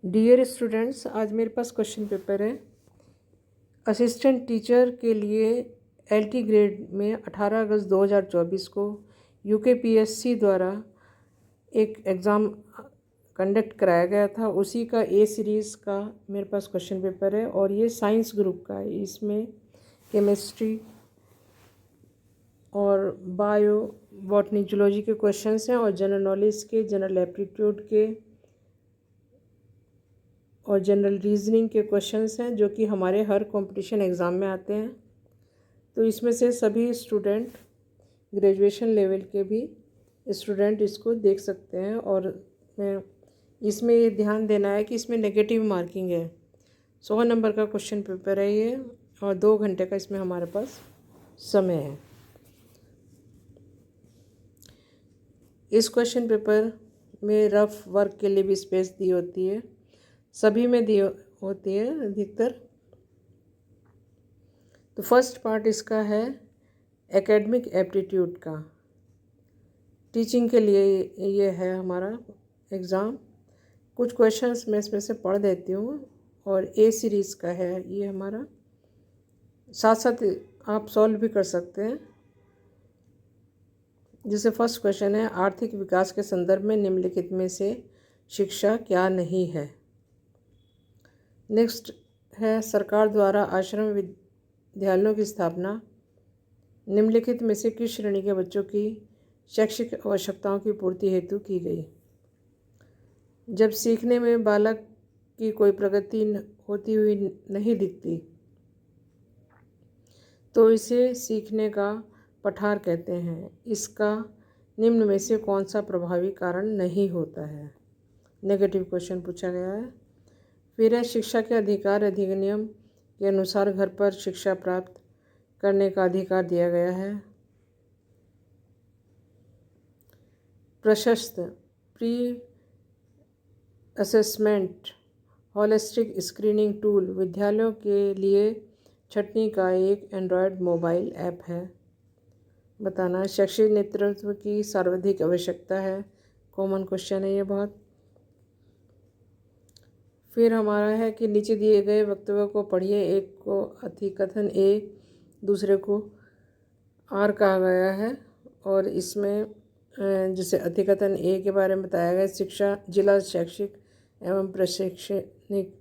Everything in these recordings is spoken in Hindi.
डियर स्टूडेंट्स, आज मेरे पास क्वेश्चन पेपर है। असिस्टेंट टीचर के लिए एलटी ग्रेड में 18 अगस्त 2024 को यूकेपीएससी द्वारा एक एग्ज़ाम कंडक्ट कराया गया था। उसी का ए सीरीज़ का मेरे पास क्वेश्चन पेपर है और ये साइंस ग्रुप का है। इसमें केमिस्ट्री और बायो, बॉटनी, जूलॉजी के क्वेश्चंस हैं और जनरल नॉलेज के, जनरल एप्टीट्यूड के और जनरल रीजनिंग के क्वेश्चंस हैं जो कि हमारे हर कंपटीशन एग्ज़ाम में आते हैं। तो इसमें से सभी स्टूडेंट, ग्रेजुएशन लेवल के भी स्टूडेंट इसको देख सकते हैं। और इसमें ये ध्यान देना है कि इसमें नेगेटिव मार्किंग है। 100 नंबर का क्वेश्चन पेपर है ये और 2 घंटे का इसमें हमारे पास समय है। इस क्वेश्चन पेपर में रफ वर्क के लिए भी स्पेस दी होती है, सभी में दी होती है अधिकतर। तो फर्स्ट पार्ट इसका है एकेडमिक एप्टीट्यूड का। टीचिंग के लिए ये है हमारा एग्ज़ाम। कुछ क्वेश्चंस मैं इसमें से पढ़ देती हूँ और ए सीरीज़ का है ये हमारा। साथ साथ आप सॉल्व भी कर सकते हैं। जैसे फर्स्ट क्वेश्चन है, आर्थिक विकास के संदर्भ में निम्नलिखित में से शिक्षा क्या नहीं है। नेक्स्ट है, सरकार द्वारा आश्रम विद्यालयों की स्थापना निम्नलिखित में से किस श्रेणी के बच्चों की शैक्षिक आवश्यकताओं की पूर्ति हेतु की गई। जब सीखने में बालक की कोई प्रगति होती हुई नहीं दिखती तो इसे सीखने का पठार कहते हैं। इसका निम्न में से कौन सा प्रभावी कारण नहीं होता है। नेगेटिव क्वेश्चन पूछा गया है। फिर है, शिक्षा के अधिकार अधिनियम के अनुसार घर पर शिक्षा प्राप्त करने का अधिकार दिया गया है। प्रशस्त pre assessment holistic screening tool विद्यालयों के लिए छटनी का एक एंड्रॉयड मोबाइल ऐप है। बताना, शैक्षिक नेतृत्व की सर्वाधिक आवश्यकता है। कॉमन क्वेश्चन है ये बहुत। फिर हमारा है कि नीचे दिए गए वक्तव्य को पढ़िए। एक को अधिकथन ए, दूसरे को आर कहा गया है और इसमें जैसे अधिकथन ए के बारे में बताया गया, शिक्षा जिला शैक्षिक एवं प्रशैक्षणिक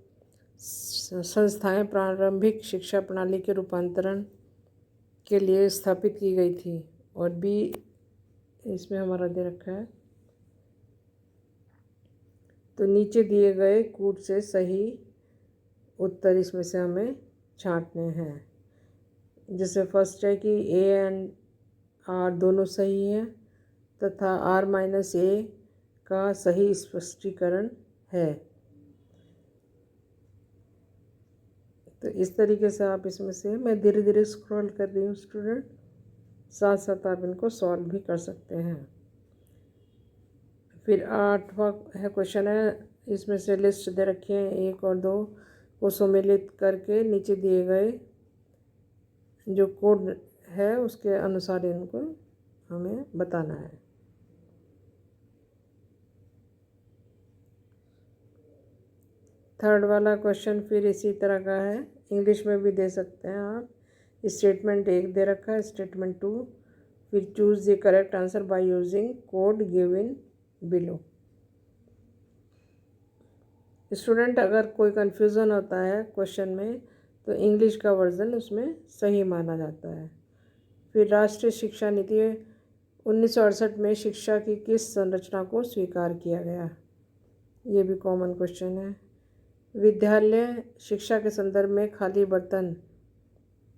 संस्थाएं प्रारंभिक शिक्षा प्रणाली के रूपांतरण के लिए स्थापित की गई थी। और बी इसमें हमारा दे रखा है। तो नीचे दिए गए कूट से सही उत्तर इसमें से हमें छांटने हैं। जैसे फर्स्ट है कि ए एंड आर दोनों सही हैं तथा आर माइनस ए का सही स्पष्टीकरण है। तो इस तरीके से आप इसमें से, मैं धीरे धीरे स्क्रॉल कर रही हूँ स्टूडेंट, साथ साथ आप इनको सॉल्व भी कर सकते हैं। फिर 8वां है क्वेश्चन है, इसमें से लिस्ट दे रखी है 1 और 2 को सम्मिलित करके नीचे दिए गए जो कोड है उसके अनुसार इनको हमें बताना है। थर्ड वाला क्वेश्चन फिर इसी तरह का है, इंग्लिश में भी दे सकते हैं आप। स्टेटमेंट 1 दे रखा है, स्टेटमेंट 2, फिर choose the correct answer by using code given below. Student, अगर कोई कन्फ्यूज़न होता है क्वेश्चन में तो इंग्लिश का वर्जन उसमें सही माना जाता है। फिर राष्ट्रीय शिक्षा नीति 1968 में शिक्षा की किस संरचना को स्वीकार किया गया, ये भी कॉमन क्वेश्चन है। विद्यालय शिक्षा के संदर्भ में खाली बर्तन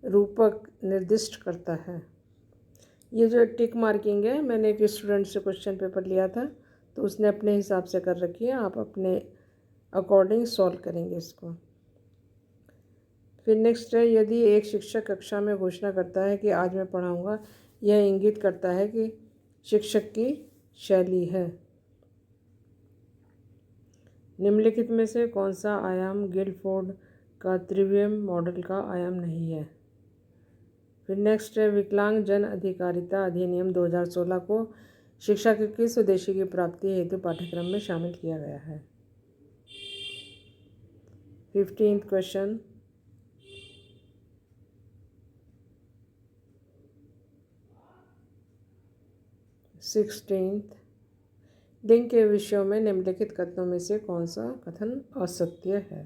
रूपक निर्दिष्ट करता है। ये जो टिक मार्किंग है, मैंने एक स्टूडेंट से क्वेश्चन पेपर लिया था तो उसने अपने हिसाब से कर रखी है, आप अपने अकॉर्डिंग सॉल्व करेंगे इसको। फिर नेक्स्ट है, यदि एक शिक्षक कक्षा में घोषणा करता है कि आज मैं पढ़ाऊंगा, यह इंगित करता है कि शिक्षक की शैली है। निम्नलिखित में से कौन सा आयाम गिलफोर्ड का त्रिविम मॉडल का आयाम नहीं है। फिर नेक्स्ट है, विकलांग जन अधिकारिता अधिनियम 2016 को शिक्षा के किस उद्देश्य की प्राप्ति हेतु पाठ्यक्रम में शामिल किया गया है। 15th क्वेश्चन, 16th, लिंग के विषयों में निम्नलिखित कथनों में से कौन सा कथन असत्य है।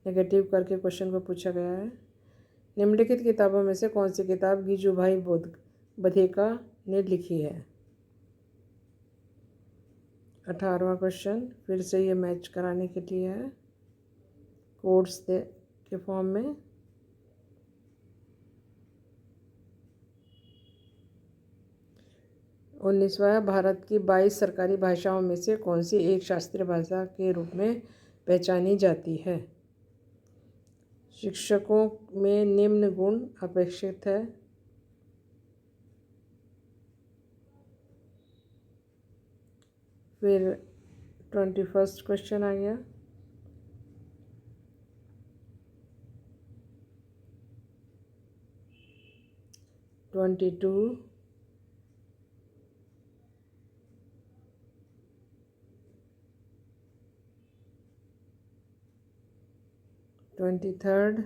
नेगेटिव करके क्वेश्चन को पूछा गया है। निम्नलिखित किताबों में से कौन सी किताब गिजुभाई बधेका ने लिखी है। 18वां क्वेश्चन, फिर से ये मैच कराने के लिए है कोड्स के फॉर्म में। उन्नीसवा, भारत की 22 सरकारी भाषाओं में से कौन सी एक शास्त्रीय भाषा के रूप में पहचानी जाती है। शिक्षकों में निम्न गुण अपेक्षित है। फिर 21st क्वेश्चन आ गया, twenty 23rd,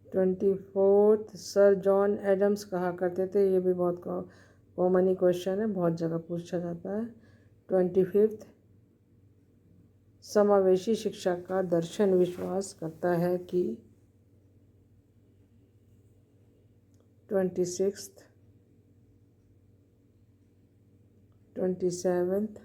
24th, sir John Adams कहा करते थे। ये भी बहुत कॉमन ही क्वेश्चन है, बहुत जगह पूछा जाता है। 25th, समावेशी शिक्षा का दर्शन विश्वास करता है कि। 26th, 27th,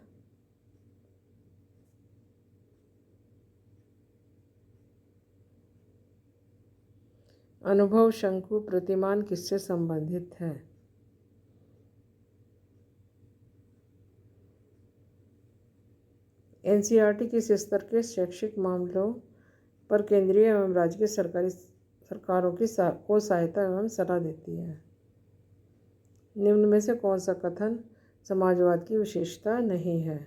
अनुभव शंकु प्रतिमान किससे संबंधित है। एनसीईआरटी किस स्तर के शैक्षिक मामलों पर केंद्रीय एवं राज्य की सरकारों की को सहायता एवं सलाह देती है। निम्न में से कौन सा कथन समाजवाद की विशेषता नहीं है।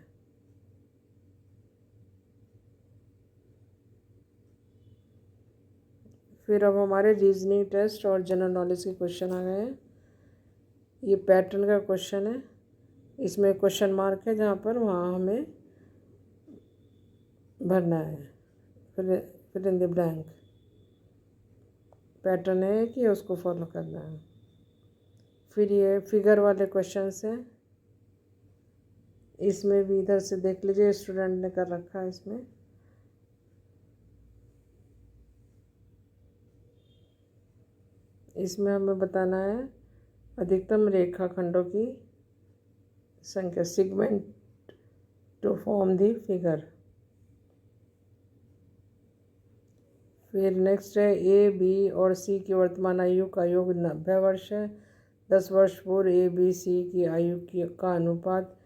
फिर अब हमारे रीजनिंग टेस्ट और जनरल नॉलेज के क्वेश्चन आ गए हैं। ये पैटर्न का क्वेश्चन है, इसमें क्वेश्चन मार्क है जहाँ पर वहाँ हमें भरना है, फिर इन द ब्लैंक। पैटर्न है कि उसको फॉलो करना है। फिर ये फिगर वाले क्वेश्चंस हैं, इसमें भी इधर से देख लीजिए, स्टूडेंट ने कर रखा है। इसमें हमें बताना है अधिकतम रेखाखंडों की संख्या, segment to form the figure. फिर नेक्स्ट है ए, बी और सी की वर्तमान आयु का योग 90 वर्ष है। 10 वर्ष पूर्व ए, बी, सी की आयु का अनुपात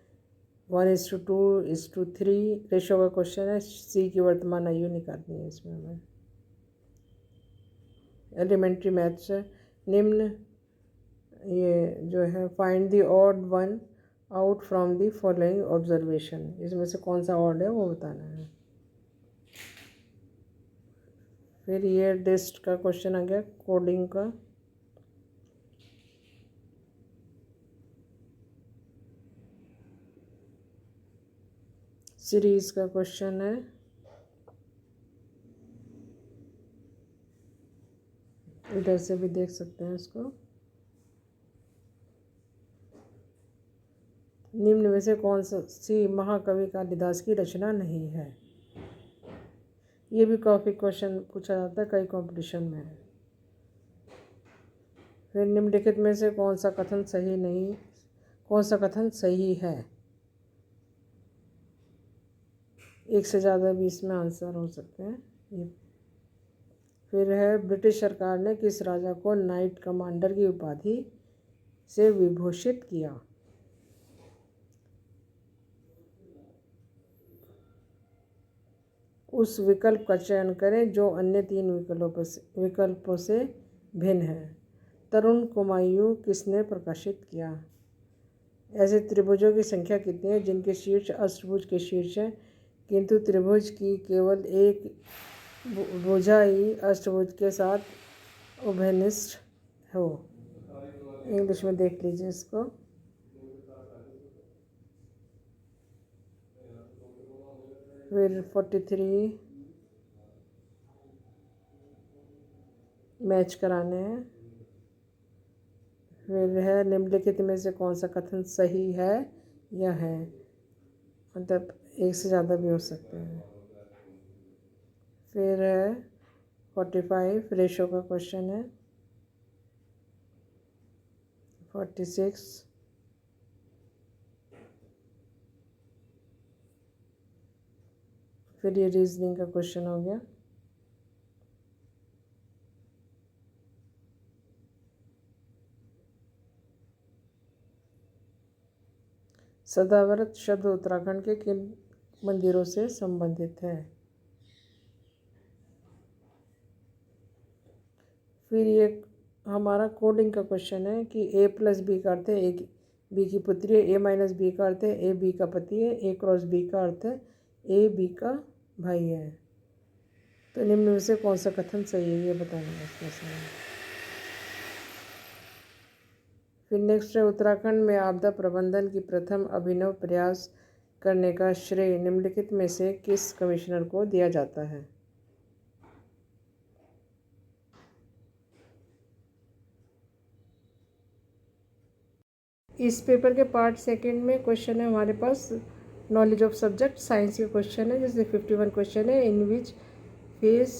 1:2:3 रेशो का क्वेश्चन है। सी की वर्तमान आयु निकालनी है इसमें हमें। एलिमेंट्री मैथ्स है। निम्न ये जो है find the odd one out from the following observation, इसमें से कौन सा ऑड है वो बताना है। फिर ये लिस्ट का क्वेश्चन आ गया कोडिंग का। सीरीज का क्वेश्चन है। इधर से भी देख सकते हैं इसको। निम्न में से कौन सी महाकवि कालिदास की रचना नहीं है। ये भी काफ़ी क्वेश्चन पूछा जाता है, कई कंपटीशन में है। फिर निम्नलिखित में से कौन सा कथन सही है। एक से ज़्यादा भी इसमें आंसर हो सकते हैं। ये फिर है ब्रिटिश सरकार ने किस राजा को नाइट कमांडर की उपाधि से विभूषित किया। उस विकल्प का चयन करें जो अन्य 3 विकल्पों से भिन्न है। तरुण कुमायूं किसने प्रकाशित किया। ऐसे त्रिभुजों की संख्या कितनी है जिनके शीर्ष अष्टभुज के शीर्ष है, किंतु त्रिभुज की केवल एक भुजा ही अष्टभुज के साथ उभयनिष्ठ हो। इंग्लिश में देख लीजिए इसको। फिर 43 मैच कराने हैं। फिर है निम्नलिखित में से कौन सा कथन सही है या है, मतलब एक से ज़्यादा भी हो सकते हैं। फिर है 45 रेशो का क्वेश्चन है। 46 फिर ये रीजनिंग का क्वेश्चन हो गया। सदाव्रत शब्द उत्तराखंड के किन मंदिरों से संबंधित है। फिर ये हमारा कोडिंग का क्वेश्चन है कि a प्लस बी का अर्थ है ए बी की पुत्री है, a माइनस बी का अर्थ है ए बी का पति है, a क्रॉस बी का अर्थ है ए बी का भाई है। तो निम्न में से कौन सा कथन सही है ये बताना है इसमें से। फिर नेक्स्ट है उत्तराखंड में आपदा प्रबंधन की प्रथम अभिनव प्रयास करने का श्रेय निम्नलिखित में से किस कमिश्नर को दिया जाता है। इस पेपर के पार्ट सेकंड में क्वेश्चन है हमारे पास नॉलेज ऑफ सब्जेक्ट साइंस के क्वेश्चन है, जैसे 51 क्वेश्चन है in which phase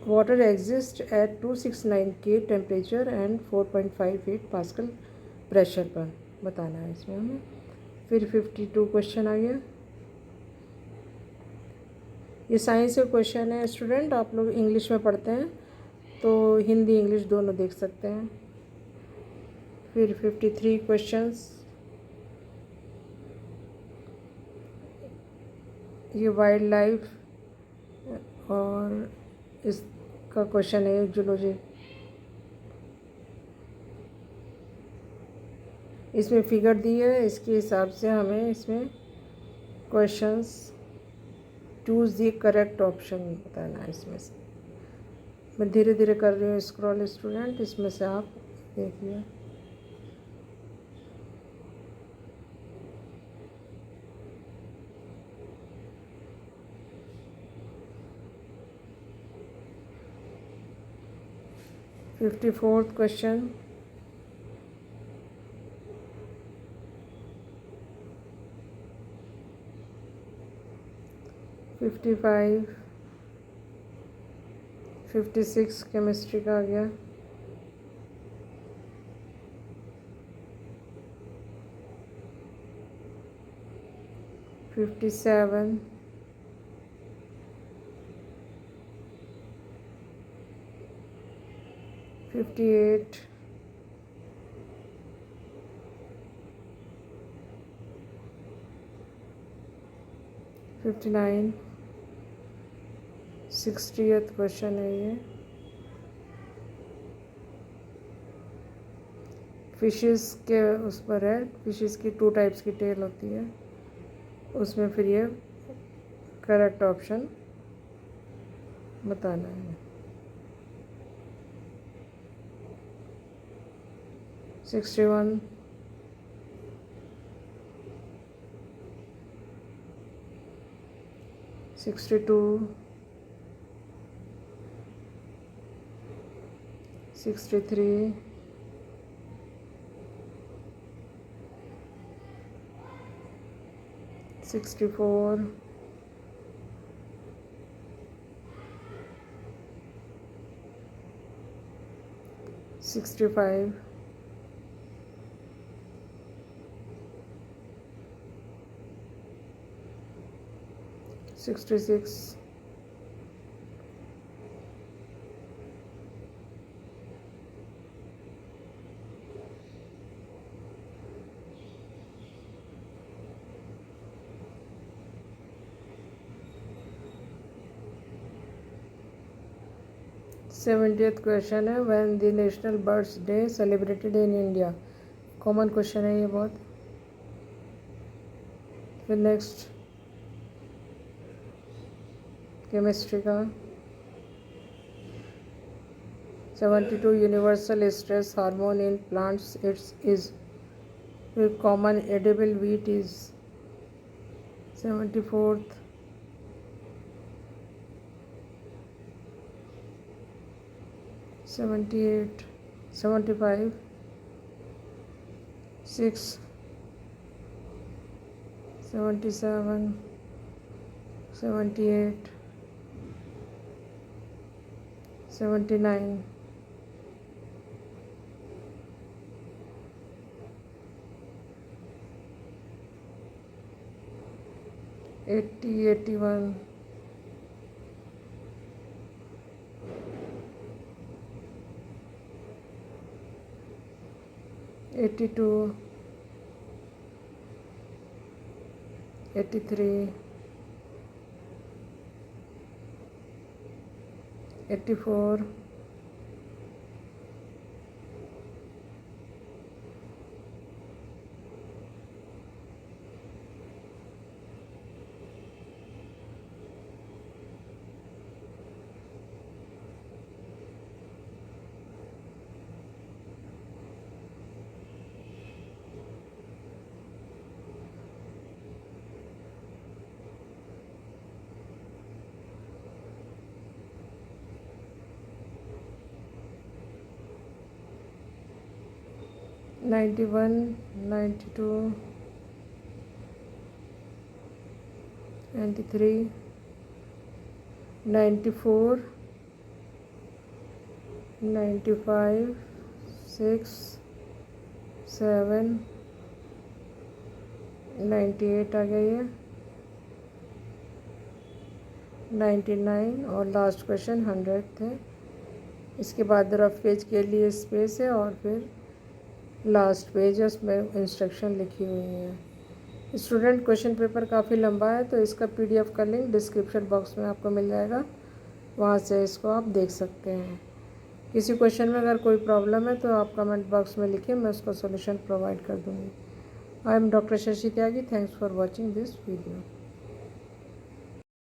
water exist at 269 K temperature and 4.58 pascal pressure पर बताना है इसमें हमें। फिर 52 क्वेश्चन आ गया। ये साइंस के क्वेश्चन है स्टूडेंट, आप लोग इंग्लिश में पढ़ते हैं तो हिंदी इंग्लिश दोनों देख सकते हैं। फिर 53 क्वेश्चंस, ये वाइल्ड लाइफ और इसका क्वेश्चन है जूलॉजी। इसमें फिगर दी है, इसके हिसाब से हमें इसमें questions choose the correct option बताना है। इसमें से मैं धीरे धीरे कर रही हूँ स्क्रॉल स्टूडेंट, इसमें से आप देखिए। Fifty fourth question, fifty five 56 chemistry का आ गया। 57 58 59 60th क्वेश्चन है ये। फिशेस के उस पर है, फिशेस की 2 टाइप्स की टेल होती है, उसमें फिर ये करेक्ट ऑप्शन बताना है। 61 62 63 64 65 66 70th क्वेश्चन है when the national birds day celebrated in India. Common question है ये बहुत। फिर नेक्स्ट केमिस्ट्री का 72 universal stress hormone in plants it's is. फिर common edible wheat is 74th 78, 75, 6, 77, 78, 79, 80, 81, 82, 83, 84, 91, 92, 93, 94, 95, 6, 7, 98 आ गई है, 99 और लास्ट क्वेश्चन 100 थे। इसके बाद रफ पेज के लिए स्पेस है और फिर लास्ट पेज है, उसमें इंस्ट्रक्शन लिखी हुई है। स्टूडेंट क्वेश्चन पेपर काफ़ी लंबा है, तो इसका PDF का लिंक डिस्क्रिप्शन बॉक्स में आपको मिल जाएगा, वहाँ से इसको आप देख सकते हैं। किसी क्वेश्चन में अगर कोई प्रॉब्लम है तो आप कमेंट बॉक्स में लिखिए, मैं उसका सॉल्यूशन प्रोवाइड कर दूँगी। I am doctor Shashi Tyagi. Thanks for watching this video.